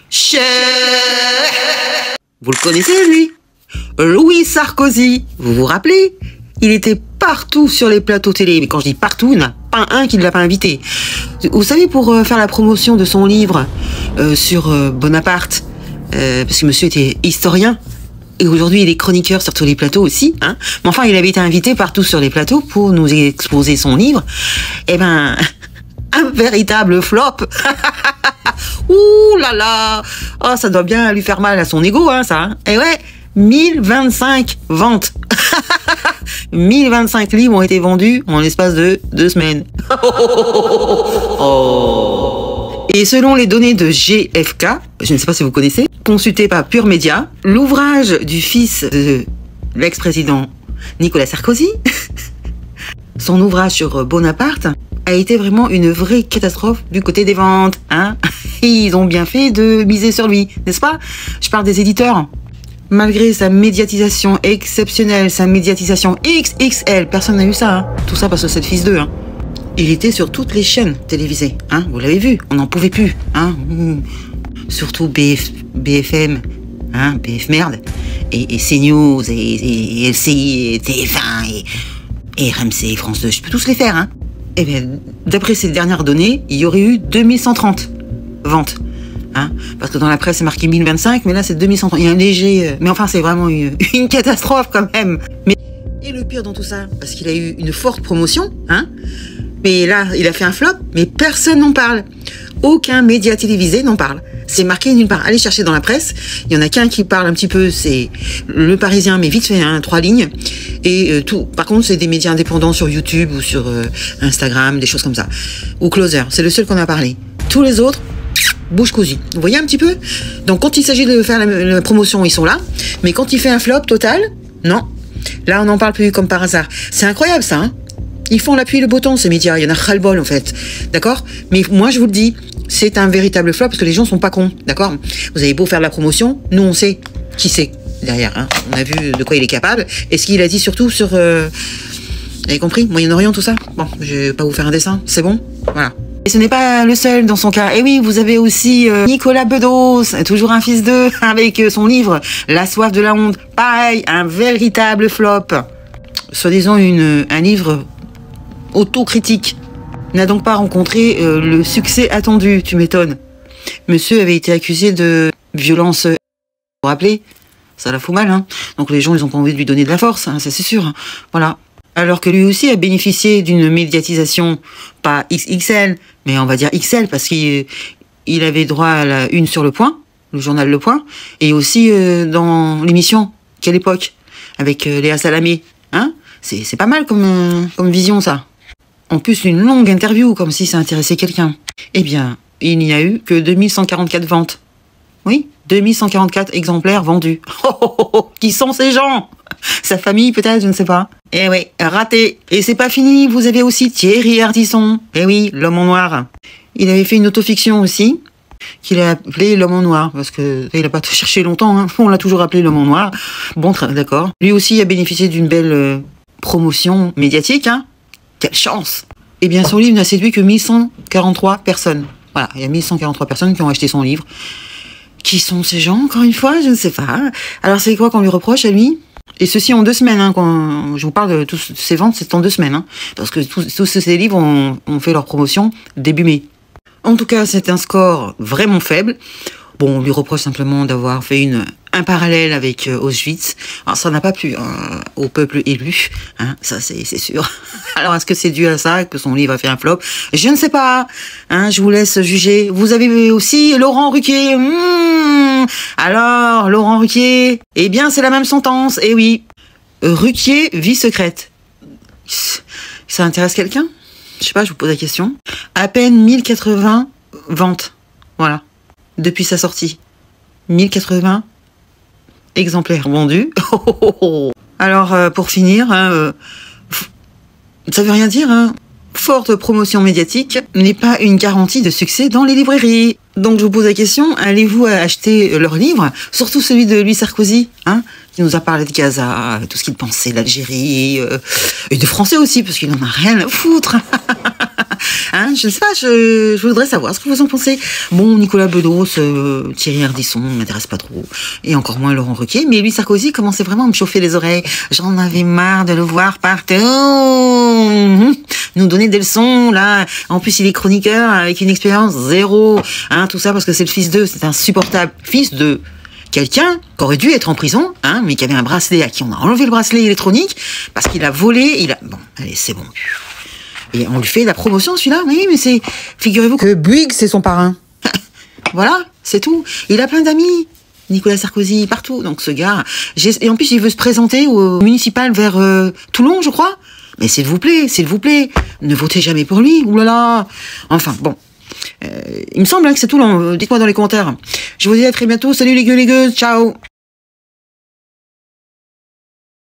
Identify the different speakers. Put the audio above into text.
Speaker 1: Cher. Vous le connaissez, lui? Louis Sarkozy. Vous vous rappelez? Il était partout sur les plateaux télé. Mais quand je dis partout, il n'y en a pas un qui ne l'a pas invité. Vous savez, pour faire la promotion de son livre sur Bonaparte, parce que monsieur était historien, et aujourd'hui il est chroniqueur sur tous les plateaux aussi, hein. Mais enfin, il avait été invité partout sur les plateaux pour nous exposer son livre. Eh ben, un véritable flop. Ouh là là. Oh, ça doit bien lui faire mal à son ego, hein, ça. Hein. Et ouais, 1025 ventes. 1025 livres ont été vendus en l'espace de 2 semaines. Oh. Et selon les données de GFK, je ne sais pas si vous connaissez, consultées par Pure Média, l'ouvrage du fils de l'ex-président Nicolas Sarkozy, son ouvrage sur Bonaparte, a été vraiment une vraie catastrophe du côté des ventes. Hein. Ils ont bien fait de miser sur lui, n'est-ce pas? Je parle des éditeurs. Malgré sa médiatisation exceptionnelle, sa médiatisation XXL, personne n'a eu ça. Hein. Tout ça parce que c'est le fils d'eux. Hein. Il était sur toutes les chaînes télévisées. Hein. Vous l'avez vu, on n'en pouvait plus. Hein. Surtout BFM, hein, BF merde, et CNews, et LCI, et TF1, et RMC, et France 2, je peux tous les faire. Hein. Eh bien, d'après ces dernières données, il y aurait eu 2130 ventes. Hein, parce que dans la presse c'est marqué 1025, mais là c'est 2130. Il y a un léger, mais enfin c'est vraiment une catastrophe quand même. Mais et le pire dans tout ça, parce qu'il a eu une forte promotion, hein, mais là il a fait un flop, mais personne n'en parle. Aucun média télévisé n'en parle. C'est marqué nulle part. Allez chercher dans la presse. Il y en a qu'un qui parle un petit peu, c'est Le Parisien, mais vite fait, hein, 3 lignes. Et tout. Par contre, c'est des médias indépendants sur YouTube ou sur Instagram, des choses comme ça. Ou Closer. C'est le seul qu'on a parlé. Tous les autres, bouche cousue. Vous voyez un petit peu? Donc quand il s'agit de faire la promotion, ils sont là. Mais quand il fait un flop total, non. Là, on n'en parle plus comme par hasard. C'est incroyable ça. Hein, ils font l'appui le bouton, ces médias. Il y en a ras-le-bol en fait. D'accord? Mais moi, je vous le dis, c'est un véritable flop parce que les gens sont pas cons. D'accord? Vous avez beau faire de la promotion, nous on sait qui c'est derrière. Hein. On a vu de quoi il est capable. Et ce qu'il a dit surtout sur... Vous avez compris? Moyen-Orient, tout ça? Bon, je vais pas vous faire un dessin. C'est bon? Voilà. Et ce n'est pas le seul dans son cas. Et oui, vous avez aussi Nicolas Bedos, toujours un fils d'eux, avec son livre La soif de la honte. Pareil, un véritable flop. Soi-disant un livre autocritique. N'a donc pas rencontré le succès attendu, tu m'étonnes. Monsieur avait été accusé de violence. Vous vous rappelez? Ça la fout mal, hein. Donc les gens, ils ont pas envie de lui donner de la force, hein, ça c'est sûr. Hein. Voilà. Alors que lui aussi a bénéficié d'une médiatisation, pas XXL, mais on va dire XL, parce qu'il avait droit à la une sur Le Point, le journal Le Point, et aussi dans l'émission Quelle époque, avec Léa Salamé. Hein, c'est pas mal comme vision, ça. En plus, une longue interview, comme si ça intéressait quelqu'un. Eh bien, il n'y a eu que 2144 ventes. Oui, 2144 exemplaires vendus. Oh, oh, oh, oh. Qui sont ces gens? Sa famille, peut-être, je ne sais pas. Eh oui, raté. Et c'est pas fini, vous avez aussi Thierry Ardisson. Eh oui, L'Homme en Noir. Il avait fait une autofiction aussi, qu'il a appelé L'Homme en Noir, parce que il a pas cherché longtemps, hein. On l'a toujours appelé L'Homme en Noir. Bon, d'accord. Lui aussi a bénéficié d'une belle promotion médiatique, hein. Quelle chance! Eh bien, son livre n'a séduit que 1143 personnes. Voilà, il y a 1143 personnes qui ont acheté son livre. Qui sont ces gens, encore une fois? Je ne sais pas. Alors, c'est quoi qu'on lui reproche à lui? Et ceci en 2 semaines, hein, quand je vous parle de toutes ces ventes, c'est en 2 semaines, hein, parce que tous ces livres ont fait leur promotion début mai. En tout cas, c'est un score vraiment faible. Bon, on lui reproche simplement d'avoir fait un parallèle avec Auschwitz. Alors, ça n'a pas plu au peuple élu, hein, ça c'est sûr. Alors, est-ce que c'est dû à ça que son livre a fait un flop? Je ne sais pas. Hein, je vous laisse juger. Vous avez aussi Laurent Ruquier. Alors, Laurent Ruquier, eh bien, c'est la même sentence. Eh oui, Ruquier, vie secrète. Ça intéresse quelqu'un? Je sais pas, je vous pose la question. À peine 1080 ventes. Voilà. Depuis sa sortie. 1080 exemplaires vendus. Alors, pour finir, hein, ça veut rien dire, hein. Forte promotion médiatique n'est pas une garantie de succès dans les librairies. Donc je vous pose la question, allez-vous acheter leur livre, surtout celui de Louis Sarkozy, hein, qui nous a parlé de Gaza, tout ce qu'il pensait de l'Algérie, et de français aussi, parce qu'il en a rien à foutre. Hein, je ne sais pas, je voudrais savoir ce que vous en pensez. Bon, Nicolas Bedos, Thierry Ardisson, ne m'intéresse pas trop. Et encore moins Laurent Ruquier. Mais lui, Sarkozy, commençait vraiment à me chauffer les oreilles. J'en avais marre de le voir partout. Nous donner des leçons, là. En plus, il est chroniqueur avec une expérience zéro. Hein, tout ça parce que c'est le fils d'eux. C'est insupportable. Fils de quelqu'un qui aurait dû être en prison, hein, mais qui avait un bracelet, à qui on a enlevé le bracelet électronique, parce qu'il a volé, bon, allez, c'est bon. Et on lui fait la promotion, celui-là. Oui, mais figurez-vous que Bouygues, c'est son parrain. Voilà, c'est tout. Il a plein d'amis. Nicolas Sarkozy, partout. Donc, ce gars, et en plus, il veut se présenter au municipal vers Toulon, je crois. Mais s'il vous plaît, ne votez jamais pour lui. Ouh là là. Enfin, bon. Il me semble que c'est tout. Dites-moi dans les commentaires. Je vous dis à très bientôt. Salut les gueux, ciao.